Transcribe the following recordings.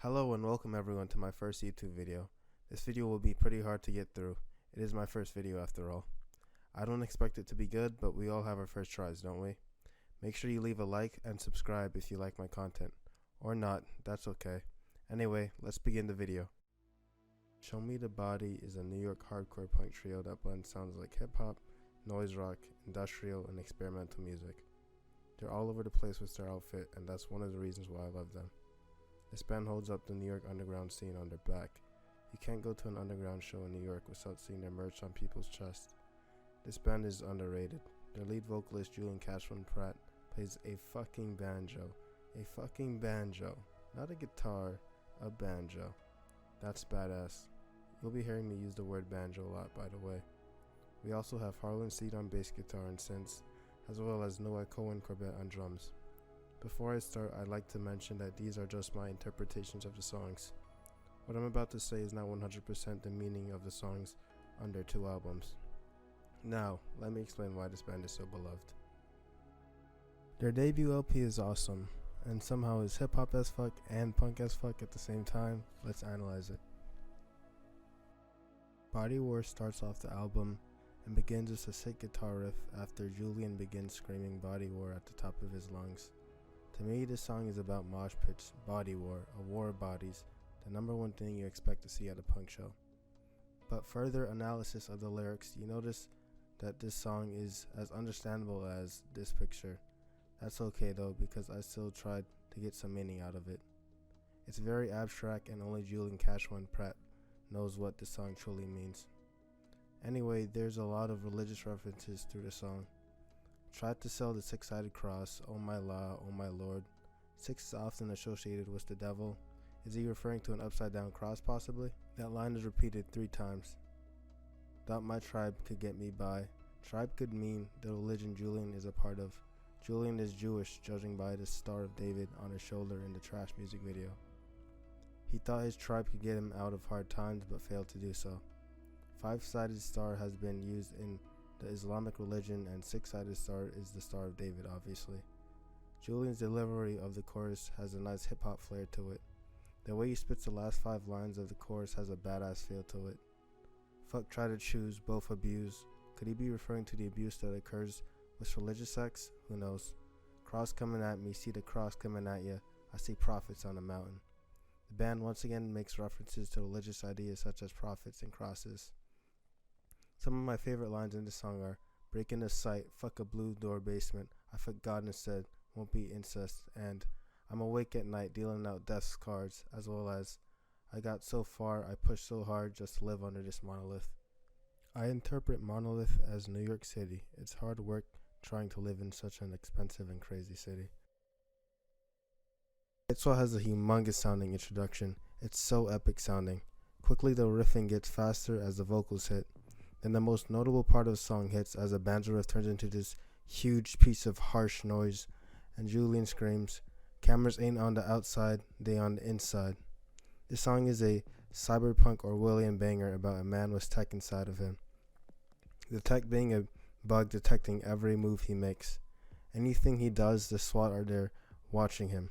Hello and welcome everyone to my first YouTube video. This video will be pretty hard to get through. It is my first video after all. I don't expect it to be good, but we all have our first tries, don't we? Make sure you leave a like and subscribe if you like my content. Or not, that's okay. Anyway, let's begin the video. Show Me the Body is a New York hardcore punk trio that blends sounds like hip hop, noise rock, industrial, and experimental music. They're all over the place with their outfit, and that's one of the reasons why I love them. This band holds up the New York underground scene on their back. You can't go to an underground show in New York without seeing their merch on people's chests. This band is underrated. Their lead vocalist Julian Cashman Pratt plays a fucking banjo. A fucking banjo. Not a guitar, a banjo. That's badass. You'll be hearing me use the word banjo a lot, by the way. We also have Harlan Seed on bass guitar and synths, as well as Noah Cohen Corbett on drums. Before I start, I'd like to mention that these are just my interpretations of the songs. What I'm about to say is not 100% the meaning of the songs on their two albums. Now, let me explain why this band is so beloved. Their debut LP is awesome, and somehow is hip hop as fuck and punk as fuck at the same time. Let's analyze it. Body War starts off the album and begins with a sick guitar riff after Julian begins screaming Body War at the top of his lungs. To me, this song is about mosh pits, body war, a war of bodies, the number one thing you expect to see at a punk show. But further analysis of the lyrics, you notice that this song is as understandable as this picture. That's okay though, because I still tried to get some meaning out of it. It's very abstract and only Julian Cashman Pratt knows what this song truly means. Anyway, there's a lot of religious references through the song. Tried to sell the six-sided cross, oh my law, oh my lord. Six is often associated with the devil. Is he referring to an upside-down cross possibly? That line is repeated 3 times. Thought my tribe could get me by. Tribe could mean the religion Julian is a part of. Julian is Jewish, judging by the Star of David on his shoulder in the Trash music video. He thought his tribe could get him out of hard times, but failed to do so. 5-sided star has been used in the Islamic religion, and 6-sided star is the Star of David, obviously. Julian's delivery of the chorus has a nice hip-hop flair to it. The way he spits the last 5 lines of the chorus has a badass feel to it. Fuck try to choose, both abuse. Could he be referring to the abuse that occurs with religious sex? Who knows? Cross coming at me, see the cross coming at ya. I see prophets on the mountain. The band once again makes references to religious ideas such as prophets and crosses. Some of my favorite lines in this song are, break in the sight, fuck a blue door basement, I fuck God instead, won't be incest, and I'm awake at night dealing out death's cards, as well as, I got so far, I pushed so hard just to live under this monolith. I interpret monolith as New York City. It's hard work trying to live in such an expensive and crazy city. It also has a humongous sounding introduction. It's so epic sounding. Quickly the riffing gets faster as the vocals hit. Then the most notable part of the song hits as a banjo riff turns into this huge piece of harsh noise, and Julian screams, cameras ain't on the outside, they on the inside. This song is a cyberpunk Orwellian banger about a man with tech inside of him. The tech being a bug detecting every move he makes. Anything he does, the SWAT are there watching him.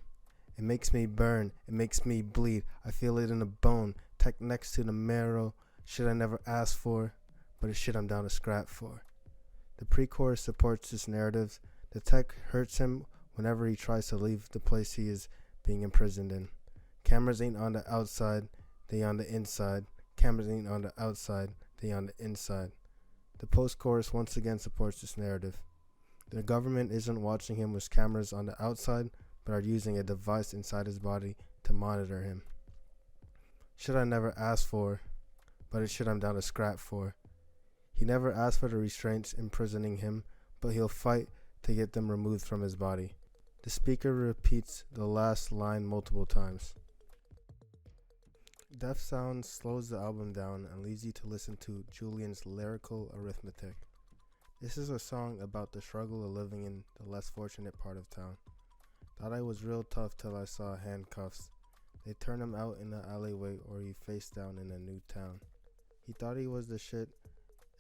It makes me burn, it makes me bleed, I feel it in the bone, tech next to the marrow, shit I never asked for, but it's shit I'm down to scrap for. The pre-chorus supports this narrative. The tech hurts him whenever he tries to leave the place he is being imprisoned in. Cameras ain't on the outside, they on the inside. Cameras ain't on the outside, they on the inside. The post-chorus once again supports this narrative. The government isn't watching him with cameras on the outside, but are using a device inside his body to monitor him. Shit I never asked for, but it's shit I'm down to scrap for. He never asked for the restraints imprisoning him, but he'll fight to get them removed from his body. The speaker repeats the last line multiple times. Deaf Sound slows the album down and leaves you to listen to Julian's lyrical arithmetic. This is a song about the struggle of living in the less fortunate part of town. Thought I was real tough till I saw handcuffs. They turned him out in the alleyway or he face down in a new town. He thought he was the shit,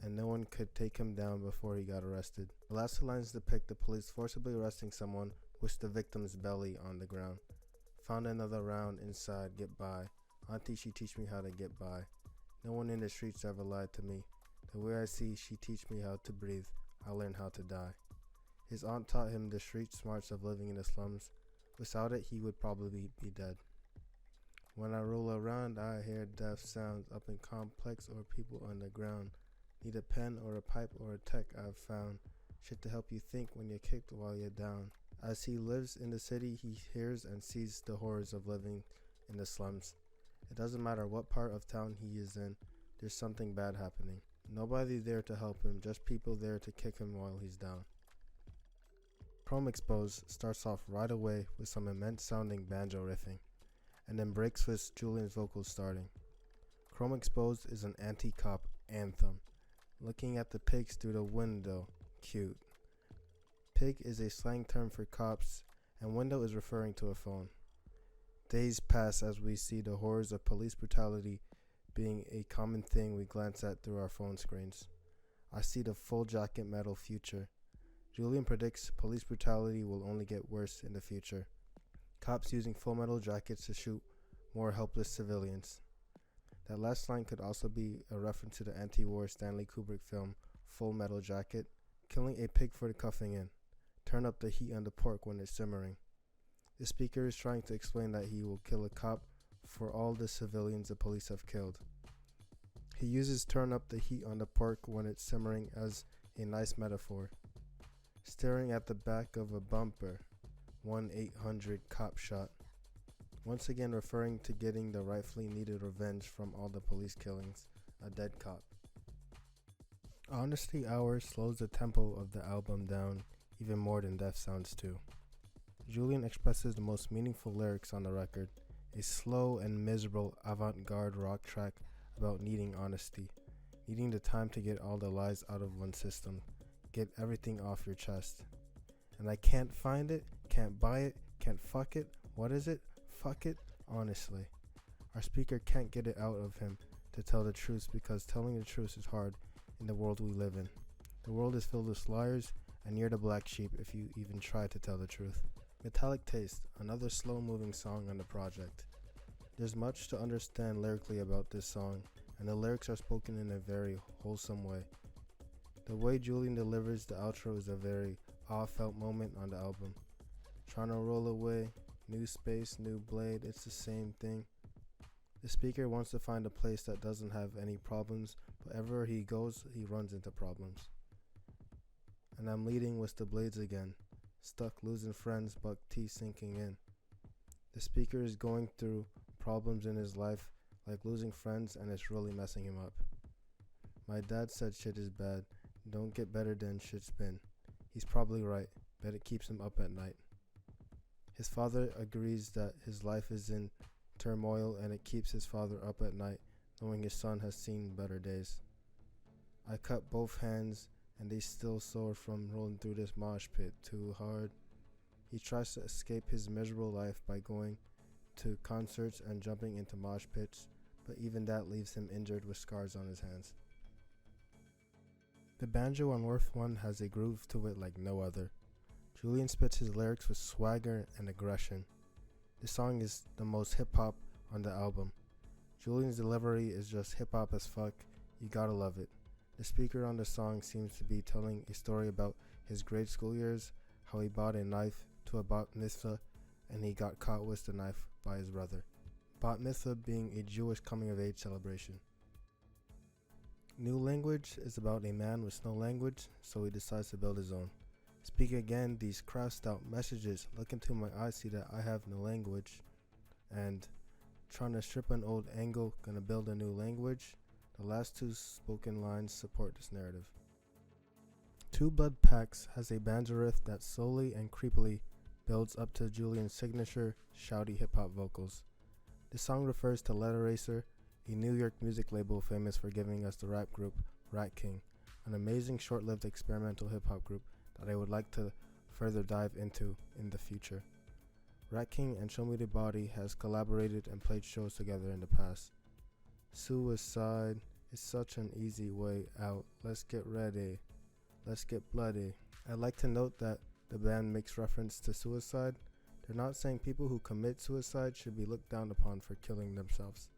and no one could take him down before he got arrested. The last 2 lines depict the police forcibly arresting someone with the victim's belly on the ground. Found another round inside, get by. Auntie, she teach me how to get by. No one in the streets ever lied to me. The way I see, she teach me how to breathe. I learned how to die. His aunt taught him the street smarts of living in the slums. Without it, he would probably be dead. When I roll around, I hear deaf sounds up in complex or people underground. Need a pen or a pipe or a tech I've found. Shit to help you think when you're kicked while you're down. As he lives in the city, he hears and sees the horrors of living in the slums. It doesn't matter what part of town he is in, there's something bad happening. Nobody there to help him, just people there to kick him while he's down. Chrome Exposed starts off right away with some immense sounding banjo riffing, and then breaks with Julian's vocals starting. Chrome Exposed is an anti-cop anthem. Looking at the pigs through the window, cute. Pig is a slang term for cops, and window is referring to a phone. Days pass as we see the horrors of police brutality being a common thing we glance at through our phone screens. I see the full jacket metal future. Julian predicts police brutality will only get worse in the future. Cops using full metal jackets to shoot more helpless civilians. That last line could also be a reference to the anti-war Stanley Kubrick film Full Metal Jacket. Killing a pig for the cuffing in. Turn up the heat on the pork when it's simmering. The speaker is trying to explain that he will kill a cop for all the civilians the police have killed. He uses turn up the heat on the pork when it's simmering as a nice metaphor. Staring at the back of a bumper, 1-800 cop shot. Once again referring to getting the rightfully needed revenge from all the police killings, a dead cop. Honesty Hour slows the tempo of the album down even more than Death Sounds 2. Julian expresses the most meaningful lyrics on the record, a slow and miserable avant-garde rock track about needing honesty, needing the time to get all the lies out of one's system, get everything off your chest. And I can't find it, can't buy it, can't fuck it, what is it? Fuck it, honestly. Our speaker can't get it out of him to tell the truth because telling the truth is hard in the world we live in. The world is filled with liars, and you're the black sheep if you even try to tell the truth. Metallic Taste, another slow-moving song on the project. There's much to understand lyrically about this song, and the lyrics are spoken in a very wholesome way. The way Julian delivers the outro is a very awe-felt moment on the album. Trying to roll away, new space, new blade, it's the same thing. The speaker wants to find a place that doesn't have any problems, but wherever he goes, he runs into problems. And I'm leading with the blades again, stuck losing friends, buck teeth sinking in. The speaker is going through problems in his life, like losing friends, and it's really messing him up. My dad said shit is bad, don't get better than shit's been. He's probably right, but it keeps him up at night. His father agrees that his life is in turmoil and it keeps his father up at night, knowing his son has seen better days. I cut both hands and they still sore from rolling through this mosh pit too hard. He tries to escape his miserable life by going to concerts and jumping into mosh pits, but even that leaves him injured with scars on his hands. The banjo on Worth 1 has a groove to it like no other. Julian spits his lyrics with swagger and aggression. This song is the most hip-hop on the album. Julian's delivery is just hip-hop as fuck, you gotta love it. The speaker on the song seems to be telling a story about his grade school years, how he bought a knife to a bat mitzvah and he got caught with the knife by his brother. Bat mitzvah being a Jewish coming-of-age celebration. New Language is about a man with no language, so he decides to build his own. Speak again these crossed out messages, look into my eyes, see that I have no language, and trying to strip an old angle, gonna build a new language. The last two spoken lines support this narrative. Two Blood Packs has a banjo riff that slowly and creepily builds up to Julian's signature shouty hip-hop vocals. This song refers to Letter Racer, a New York music label famous for giving us the rap group Rat King, an amazing short-lived experimental hip-hop group that I would like to further dive into in the future. Rat King and Show Me the Body has collaborated and played shows together in the past. Suicide is such an easy way out. Let's get ready. Let's get bloody. I'd like to note that the band makes reference to suicide. They're not saying people who commit suicide should be looked down upon for killing themselves.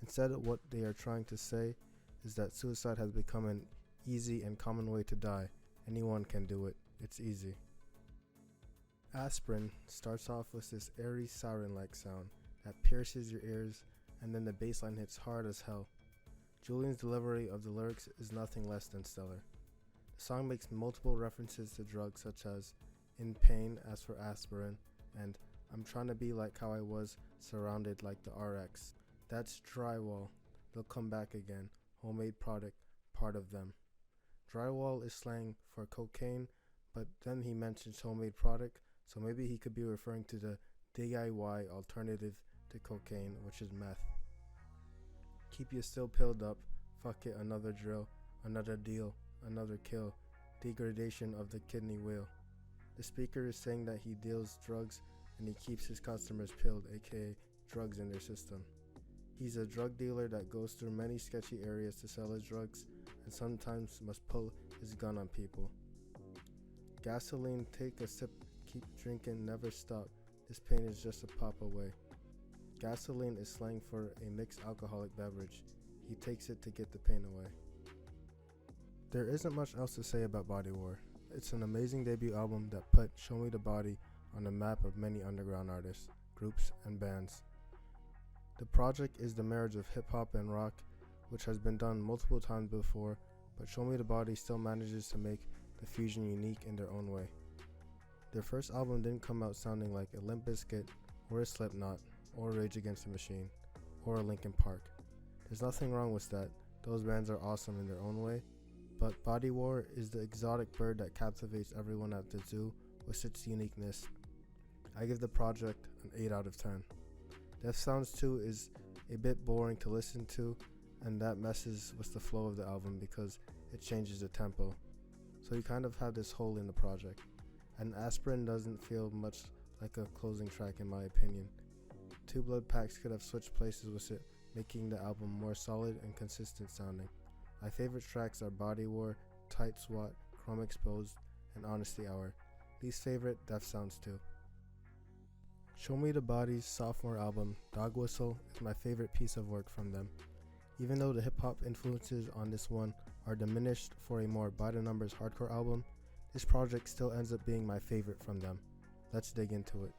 Instead, what they are trying to say is that suicide has become an easy and common way to die. Anyone can do it. It's easy. Aspirin starts off with this airy siren-like sound that pierces your ears, and then the bass line hits hard as hell. Julian's delivery of the lyrics is nothing less than stellar. The song makes multiple references to drugs such as "In Pain" as for aspirin, and "I'm trying to be like how I was surrounded like the RX." That's drywall. They'll come back again. Homemade product, part of them. Drywall is slang for cocaine, but then he mentions homemade product, so maybe he could be referring to the DIY alternative to cocaine, which is meth. Keep you still pilled up, fuck it, another drill, another deal, another kill, degradation of the kidney wheel. The speaker is saying that he deals drugs and he keeps his customers pilled, aka drugs in their system. He's a drug dealer that goes through many sketchy areas to sell his drugs and sometimes must pull his gun on people. Gasoline, take a sip, keep drinking, never stop. This pain is just a pop away. Gasoline is slang for a mixed alcoholic beverage. He takes it to get the pain away. There isn't much else to say about Body War. It's an amazing debut album that put Show Me the Body on the map of many underground artists, groups, and bands. The project is the marriage of hip-hop and rock, which has been done multiple times before, but Show Me the Body still manages to make the fusion unique in their own way. Their first album didn't come out sounding like a Limp Bizkit, or a Slipknot, or Rage Against the Machine, or a Linkin Park. There's nothing wrong with that. Those bands are awesome in their own way, but Body War is the exotic bird that captivates everyone at the zoo with its uniqueness. I give the project an 8 out of 10. Death Sounds 2 is a bit boring to listen to, and that messes with the flow of the album because it changes the tempo. So you kind of have this hole in the project. And Aspirin doesn't feel much like a closing track in my opinion. Two Blood Packs could have switched places with it, making the album more solid and consistent sounding. My favorite tracks are Body War, Tight SWAT, Chrome Exposed, and Honesty Hour. Least favorite, Death Sounds 2. Show Me the Body's sophomore album, Dog Whistle, is my favorite piece of work from them. Even though the hip-hop influences on this one are diminished for a more by-the-numbers hardcore album, this project still ends up being my favorite from them. Let's dig into it.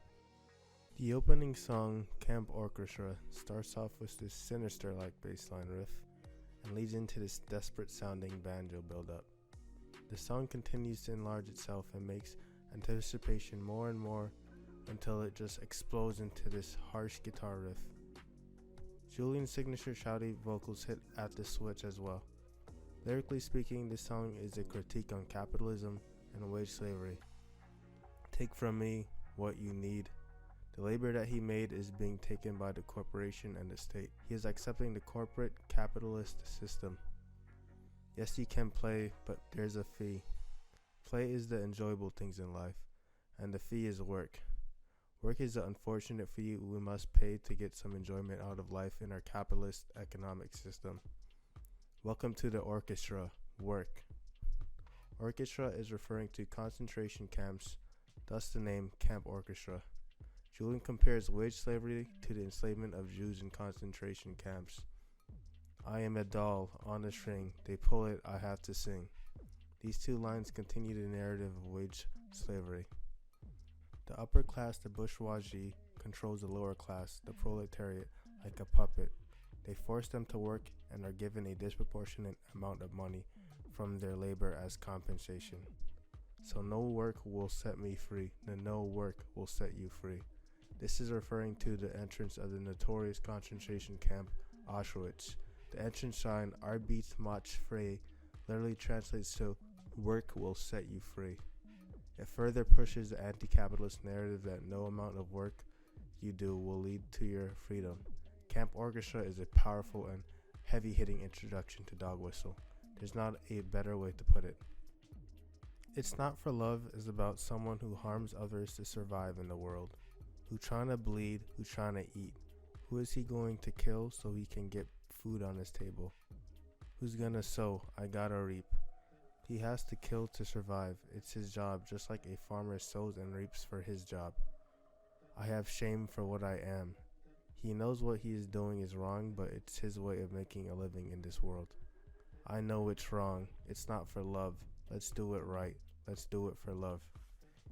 The opening song, Camp Orchestra, starts off with this sinister-like bassline riff and leads into this desperate-sounding banjo build-up. The song continues to enlarge itself and makes anticipation more and more until it just explodes into this harsh guitar riff. Julian's signature shouty vocals hit at the switch as well. Lyrically speaking, this song is a critique on capitalism and wage slavery. Take from me what you need. The labor that he made is being taken by the corporation and the state. He is accepting the corporate capitalist system. Yes, you can play, but there's a fee. Play is the enjoyable things in life, and the fee is work. Work is the unfortunate fee we must pay to get some enjoyment out of life in our capitalist economic system. Welcome to the orchestra, work. Orchestra is referring to concentration camps, thus the name Camp Orchestra. Julian compares wage slavery to the enslavement of Jews in concentration camps. I am a doll on a string, they pull it, I have to sing. These two lines continue the narrative of wage slavery. The upper class, the bourgeoisie, controls the lower class, the proletariat, like a puppet. They force them to work and are given a disproportionate amount of money from their labor as compensation. So no work will set me free, no work will set you free. This is referring to the entrance of the notorious concentration camp, Auschwitz. The entrance sign, Arbeit macht frei, literally translates to, work will set you free. It further pushes the anti-capitalist narrative that no amount of work you do will lead to your freedom. Camp Orchestra is a powerful and heavy-hitting introduction to Dog Whistle. There's not a better way to put it. It's Not for Love is about someone who harms others to survive in the world, who trying to bleed, who trying to eat. Who is he going to kill so he can get food on his table? Who's gonna sow? I gotta reap. He has to kill to survive. It's his job, just like a farmer sows and reaps for his job. I have shame for what I am. He knows what he is doing is wrong, but it's his way of making a living in this world. I know it's wrong. It's not for love. Let's do it right. Let's do it for love.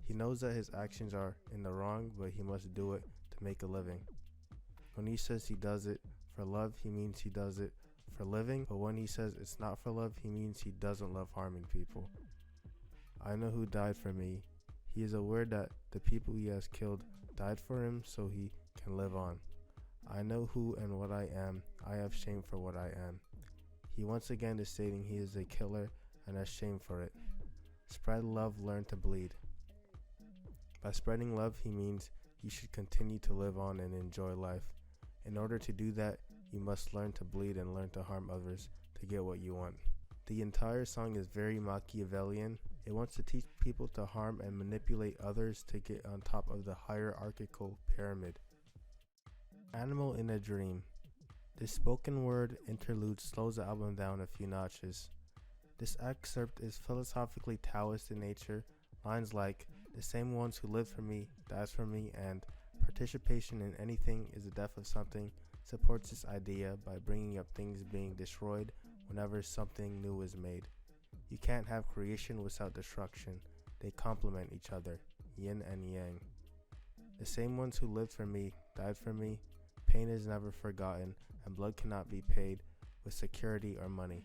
He knows that his actions are in the wrong, but he must do it to make a living. When he says he does it for love, he means he does it for living, but when he says it's not for love, he means he doesn't love harming people. I know who died for me. He is aware that the people he has killed died for him so he can live on. I know who and what I am. I have shame for what I am. He once again is stating he is a killer and has shame for it. Spread love, learn to bleed. By spreading love, he means you should continue to live on and enjoy life. In order to do that, you must learn to bleed and learn to harm others to get what you want. The entire song is very Machiavellian. It wants to teach people to harm and manipulate others to get on top of the hierarchical pyramid. Animal in a Dream. This spoken word interlude slows the album down a few notches. This excerpt is philosophically Taoist in nature. Lines like, "The same ones who live for me, dies for me," and "Participation in anything is the death of something," supports this idea by bringing up things being destroyed whenever something new is made. You can't have creation without destruction. They complement each other, yin and yang. The same ones who lived for me, died for me. Pain is never forgotten, and blood cannot be paid with security or money.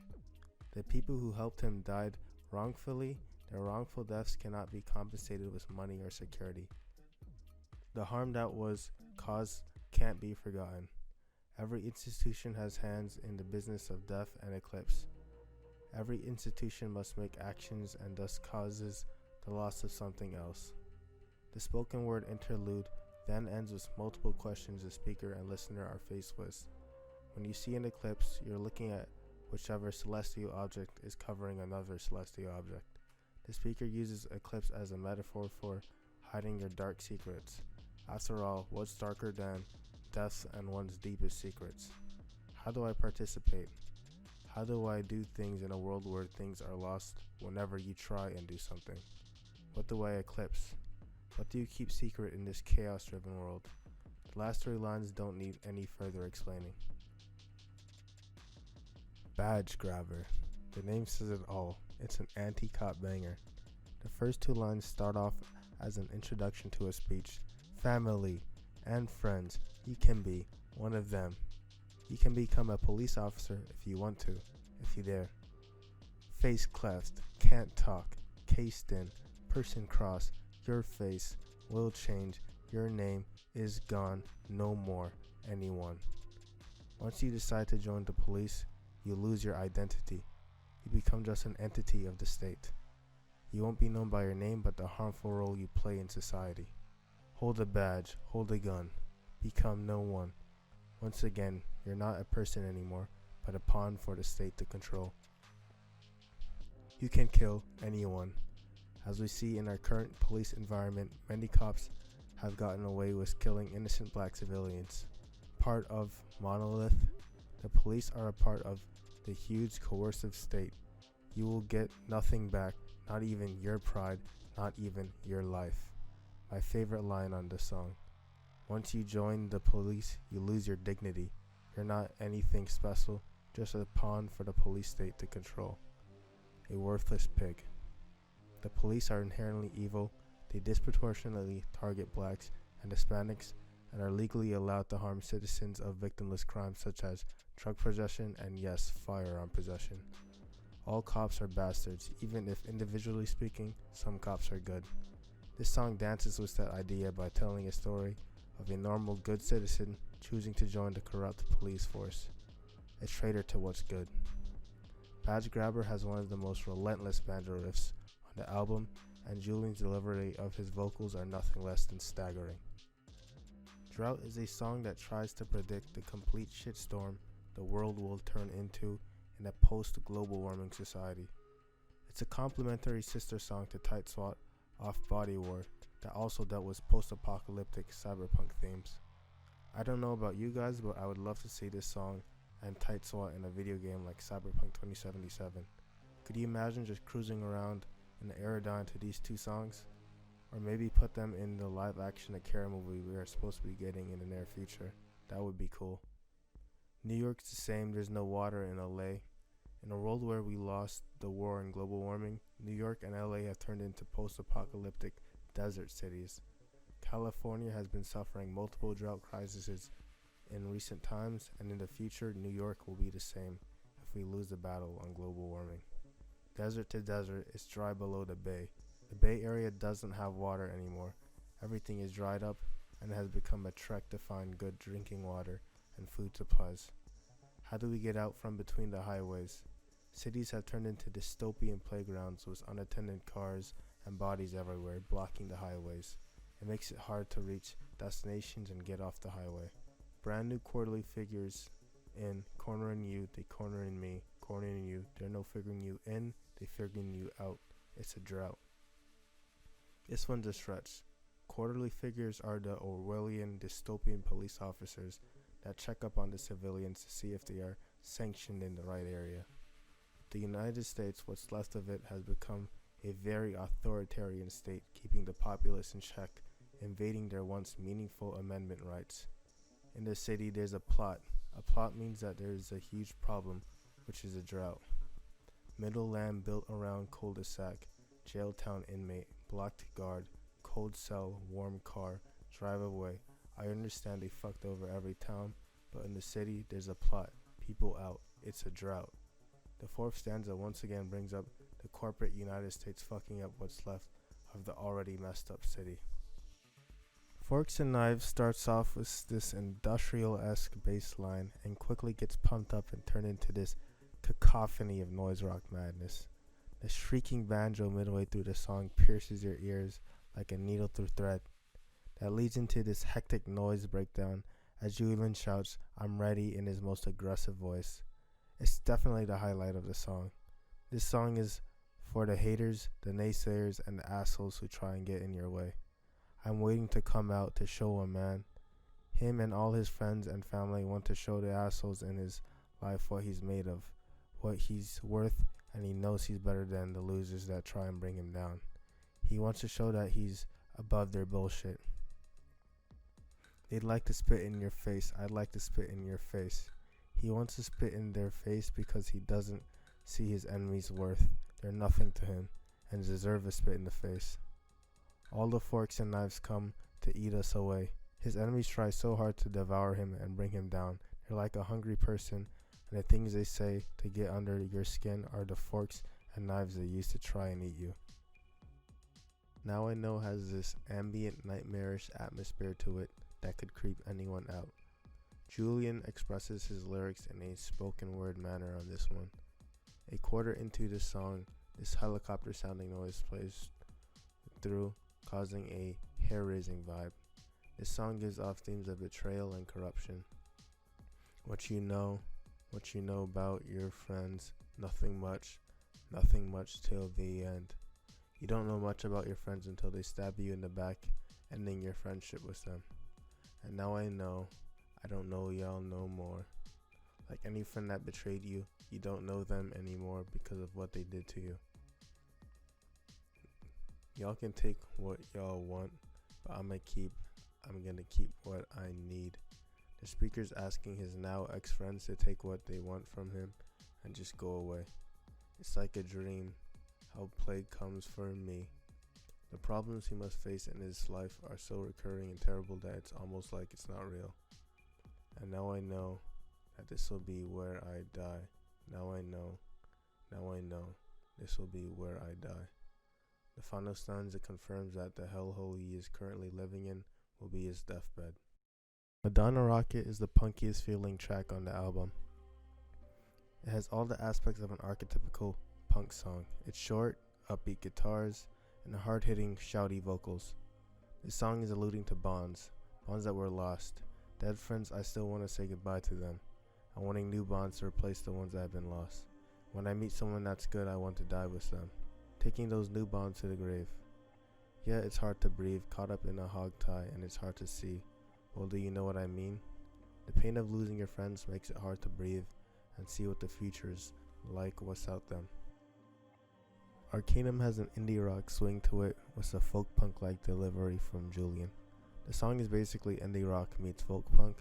The people who helped him died wrongfully. Their wrongful deaths cannot be compensated with money or security. The harm that was caused can't be forgotten. Every institution has hands in the business of death and eclipse. Every institution must make actions and thus causes the loss of something else. The spoken word interlude then ends with multiple questions the speaker and listener are faced with. When you see an eclipse, you're looking at whichever celestial object is covering another celestial object. The speaker uses eclipse as a metaphor for hiding your dark secrets. After all, what's darker than death and one's deepest secrets? How do I participate? How do I do things in a world where things are lost whenever you try and do something? What do I eclipse? What do you keep secret in this chaos-driven world? The last three lines don't need any further explaining. Badge Grabber. The name says it all. It's an anti-cop banger. The first two lines start off as an introduction to a speech. Family and friends, you can be one of them. You can become a police officer if you want to, if you dare. Face cleft, can't talk, cased in, person cross, your face will change, your name is gone, no more, anyone. Once you decide to join the police, you lose your identity. You become just an entity of the state. You won't be known by your name but the harmful role you play in society. Hold a badge, hold a gun, become no one. Once again, you're not a person anymore, but a pawn for the state to control. You can kill anyone. As we see in our current police environment, many cops have gotten away with killing innocent black civilians. Part of Monolith, the police are a part of the huge coercive state. You will get nothing back, not even your pride, not even your life. My favorite line on this song. Once you join the police, you lose your dignity. You're not anything special, just a pawn for the police state to control. A worthless pig. The police are inherently evil. They disproportionately target blacks and Hispanics and are legally allowed to harm citizens of victimless crimes such as drug possession and, yes, firearm possession. All cops are bastards, even if individually speaking, some cops are good. This song dances with that idea by telling a story of a normal good citizen choosing to join the corrupt police force, a traitor to what's good. Badge Grabber has one of the most relentless banjo riffs on the album, and Julian's delivery of his vocals are nothing less than staggering. Drought is a song that tries to predict the complete shitstorm the world will turn into in a post-global warming society. It's a complimentary sister song to Tight SWAT off Body War that also dealt with post-apocalyptic cyberpunk themes. I don't know about you guys, but I would love to see this song and Tight SWAT in a video game like Cyberpunk 2077. Could you imagine just cruising around in the Aerodyne to these two songs? Or maybe put them in the live action Akira movie we are supposed to be getting in the near future. That would be cool. New York's the same, there's no water in LA. In a world where we lost the war and global warming, New York and LA have turned into post-apocalyptic desert cities. California has been suffering multiple drought crises in recent times, and in the future, New York will be the same if we lose the battle on global warming. Desert to desert, it's dry below the bay. The Bay Area doesn't have water anymore. Everything is dried up and has become a trek to find good drinking water and food supplies. How do we get out from between the highways? Cities have turned into dystopian playgrounds with unattended cars and bodies everywhere blocking the highways. It makes it hard to reach destinations and get off the highway. Brand new quarterly figures in, cornering you, they cornering me, cornering you. They're no figuring you in, they figuring you out. It's a drought. This one's a stretch. Quarterly figures are the Orwellian dystopian police officers that check up on the civilians to see if they are sanctioned in the right area. The United States, what's left of it, has become a very authoritarian state, keeping the populace in check, invading their once meaningful amendment rights. In the city, there's a plot. A plot means that there is a huge problem, which is a drought. Middle land built around cul-de-sac, jailtown inmate, blocked guard, cold cell, warm car, drive away. I understand they fucked over every town, but in the city, there's a plot. People out. It's a drought. The fourth stanza once again brings up the corporate United States fucking up what's left of the already messed up city. Forks and Knives starts off with this industrial-esque bass line and quickly gets pumped up and turned into this cacophony of noise rock madness. The shrieking banjo midway through the song pierces your ears like a needle through thread. That leads into this hectic noise breakdown as Julian shouts, "I'm ready" in his most aggressive voice. It's definitely the highlight of the song. This song is for the haters, the naysayers, and the assholes who try and get in your way. I'm waiting to come out to show a man. Him and all his friends and family want to show the assholes in his life what he's made of, what he's worth, and he knows he's better than the losers that try and bring him down. He wants to show that he's above their bullshit. They'd like to spit in your face. I'd like to spit in your face. He wants to spit in their face because he doesn't see his enemies' worth. They're nothing to him and deserve a spit in the face. All the forks and knives come to eat us away. His enemies try so hard to devour him and bring him down. They're like a hungry person, and the things they say to get under your skin are the forks and knives they use to try and eat you. Now I Know has this ambient, nightmarish atmosphere to it that could creep anyone out. Julian expresses his lyrics in a spoken word manner on this one. A quarter into the song, this helicopter sounding noise plays through, causing a hair-raising vibe. This song gives off themes of betrayal and corruption. What you know about your friends, nothing much till the end. You don't know much about your friends until they stab you in the back, ending your friendship with them. And now I know, I don't know y'all no more. Like any friend that betrayed you, you don't know them anymore because of what they did to you. Y'all can take what y'all want, but I'm gonna keep what I need. The speaker's asking his now ex-friends to take what they want from him and just go away. It's like a dream, how plague comes for me. The problems he must face in his life are so recurring and terrible that it's almost like it's not real. And now I know that this will be where I die. Now I know, this will be where I die. The final stanza confirms that the hellhole he is currently living in will be his deathbed. Madonna Rocket is the punkiest feeling track on the album. It has all the aspects of an archetypical punk song. It's short, upbeat guitars, and hard-hitting, shouty vocals. This song is alluding to bonds that were lost. Dead friends, I still want to say goodbye to them. I'm wanting new bonds to replace the ones that have been lost. When I meet someone that's good, I want to die with them, taking those new bonds to the grave. Yeah, it's hard to breathe, caught up in a hog tie, and it's hard to see. Well, do you know what I mean? The pain of losing your friends makes it hard to breathe and see what the future's like without them. Arcanum has an indie rock swing to it with a folk punk like delivery from Julian. The song is basically indie rock meets folk punk,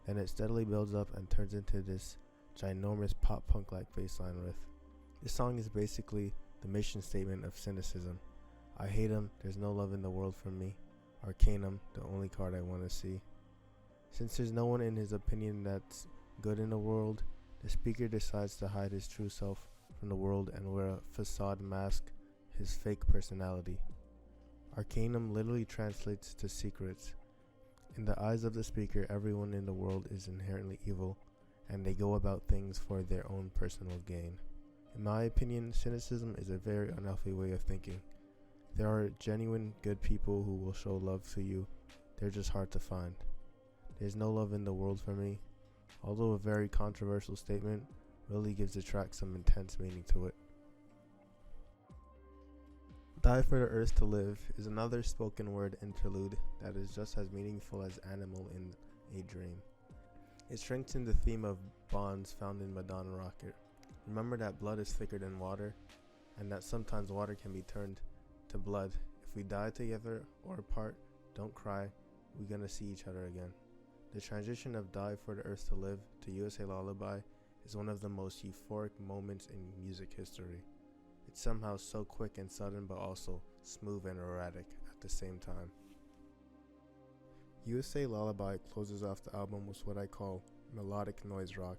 then it steadily builds up and turns into this ginormous pop punk like bassline riff. This song is basically the mission statement of cynicism. I hate him, there's no love in the world for me. Arcanum, the only card I want to see. Since there's no one in his opinion that's good in the world, the speaker decides to hide his true self from the world and wear a facade mask, his fake personality. Arcanum literally translates to secrets. In the eyes of the speaker, everyone in the world is inherently evil, and they go about things for their own personal gain. In my opinion, cynicism is a very unhealthy way of thinking. There are genuine good people who will show love to you, they're just hard to find. There's no love in the world for me. Although a very controversial statement, really gives the track some intense meaning to it. Die for the Earth to Live is another spoken word interlude that is just as meaningful as Animal in a Dream. It strengthens the theme of bonds found in Madonna Rocket. Remember that blood is thicker than water, and that sometimes water can be turned to blood. If we die together or apart, don't cry, we're gonna see each other again. The transition of Die for the Earth to Live to USA Lullaby is one of the most euphoric moments in music history. It's somehow so quick and sudden, but also smooth and erratic at the same time. USA Lullaby closes off the album with what I call melodic noise rock.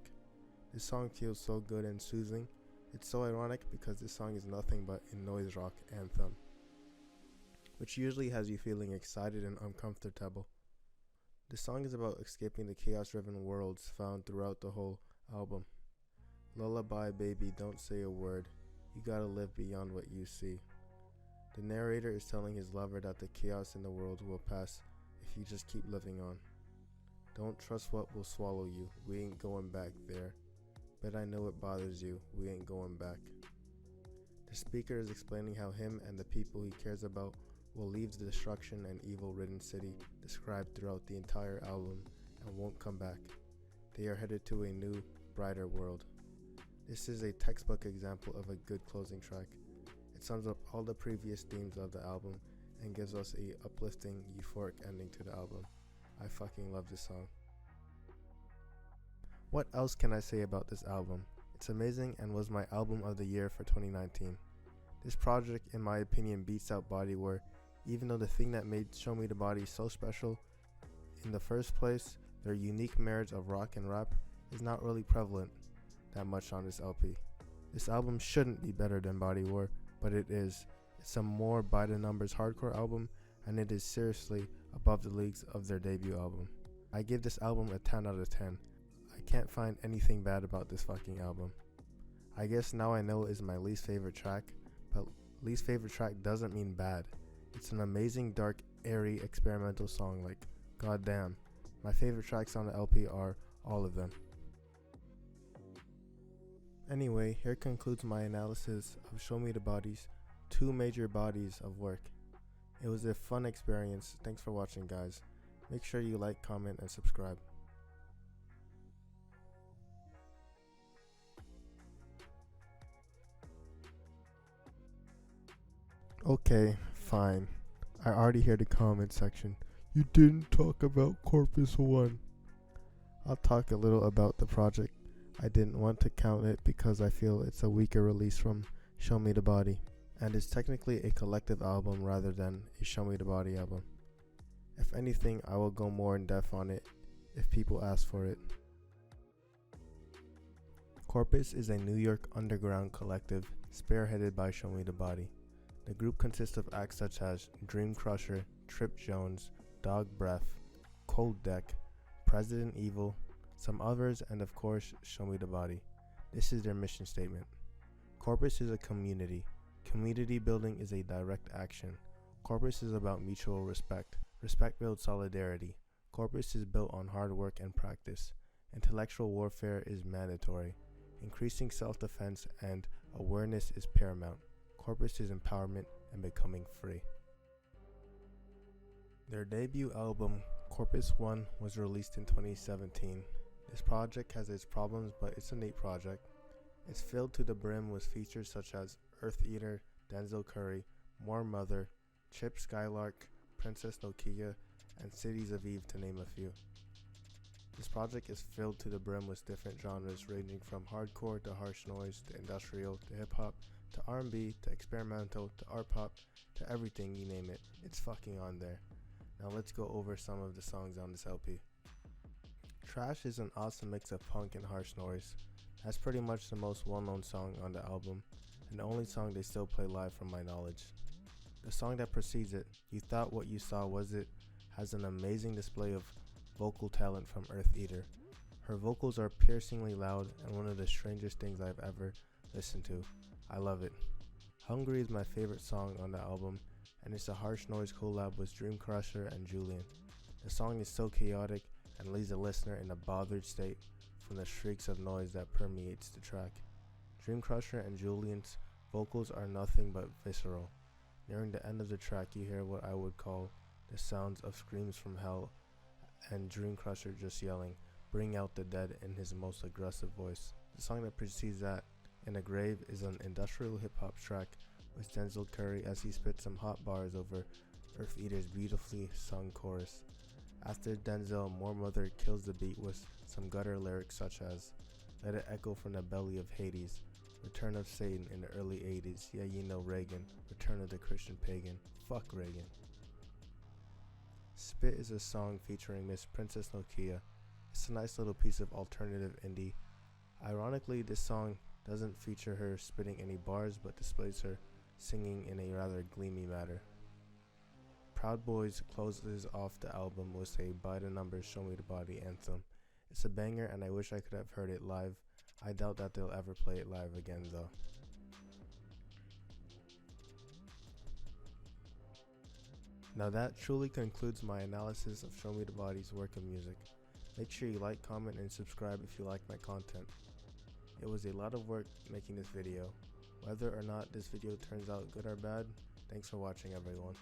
This song feels so good and soothing. It's so ironic because this song is nothing but a noise rock anthem, which usually has you feeling excited and uncomfortable. The song is about escaping the chaos-driven worlds found throughout the whole album. Lullaby baby, don't say a word. You gotta live beyond what you see. The narrator is telling his lover that the chaos in the world will pass if you just keep living on. Don't trust what will swallow you. We ain't going back there. But I know it bothers you. We ain't going back. The speaker is explaining how him and the people he cares about will leave the destruction and evil-ridden city described throughout the entire album and won't come back. They are headed to a new, brighter world. This is a textbook example of a good closing track. It sums up all the previous themes of the album and gives us a uplifting, euphoric ending to the album. I fucking love this song. What else can I say about this album? It's amazing and was my album of the year for 2019. This project, in my opinion, beats out Body War, even though the thing that made Show Me the Body so special in the first place, their unique marriage of rock and rap, is not really prevalent that much on this LP. This album shouldn't be better than Body War, but it is. It's a more by the numbers hardcore album, and it is seriously above the leagues of their debut album. I give this album a 10 out of 10. I can't find anything bad about this fucking album. I guess Now I Know is my least favorite track, but least favorite track doesn't mean bad. It's an amazing, dark, airy, experimental song, like, goddamn. My favorite tracks on the LP are all of them. Anyway, here concludes my analysis of Show Me the Body's 2 major bodies of work. It was a fun experience. Thanks for watching, guys. Make sure you like, comment, and subscribe. Okay, fine. I already hear the comment section. You didn't talk about Corpus 1. I'll talk a little about the project. I didn't want to count it because I feel it's a weaker release from Show Me the Body, and it's technically a collective album rather than a Show Me the Body album. If anything, I will go more in depth on it if people ask for it. Corpus is a New York underground collective spearheaded by Show Me the Body. The group consists of acts such as Dream Crusher, Trip Jones, Dog Breath, Cold Deck, President Evil, some others, and of course, Show Me the Body. This is their mission statement. Corpus is a community. Community building is a direct action. Corpus is about mutual respect. Respect builds solidarity. Corpus is built on hard work and practice. Intellectual warfare is mandatory. Increasing self-defense and awareness is paramount. Corpus is empowerment and becoming free. Their debut album, Corpus 1, was released in 2017. This project has its problems, but it's a neat project. It's filled to the brim with features such as Earth Eater, Denzel Curry, More Mother, Chip Skylark, Princess Nokia, and Cities of Eve to name a few. This project is filled to the brim with different genres ranging from hardcore to harsh noise to industrial to hip-hop to R&B to experimental to art pop to everything you name it. It's fucking on there. Now let's go over some of the songs on this LP. Trash is an awesome mix of punk and harsh noise. That's pretty much the most well-known song on the album, and the only song they still play live from my knowledge. The song that precedes it, You Thought What You Saw Was It, has an amazing display of vocal talent from Earth Eater. Her vocals are piercingly loud and one of the strangest things I've ever listened to. I love it. Hungry is my favorite song on the album, and it's a harsh noise collab with Dream Crusher and Julian. The song is so chaotic and leaves the listener in a bothered state from the shrieks of noise that permeates the track. Dream Crusher and Julian's vocals are nothing but visceral. Nearing the end of the track, you hear what I would call the sounds of screams from hell, and Dream Crusher just yelling, "Bring out the dead" in his most aggressive voice. The song that precedes that, In a Grave, is an industrial hip-hop track with Denzel Curry as he spits some hot bars over Earth Eater's beautifully sung chorus. After Denzel, More Mother kills the beat with some gutter lyrics such as, "Let it echo from the belly of Hades," "Return of Satan in the early 80s, yeah you know Reagan, Return of the Christian Pagan, fuck Reagan." Spit is a song featuring Miss Princess Nokia. It's a nice little piece of alternative indie. Ironically, this song doesn't feature her spitting any bars but displays her singing in a rather gleamy manner. Proud Boys closes off the album with a By the Numbers Show Me the Body anthem. It's a banger and I wish I could have heard it live. I doubt that they'll ever play it live again though. Now that truly concludes my analysis of Show Me the Body's work of music. Make sure you like, comment, and subscribe if you like my content. It was a lot of work making this video. Whether or not this video turns out good or bad, thanks for watching everyone.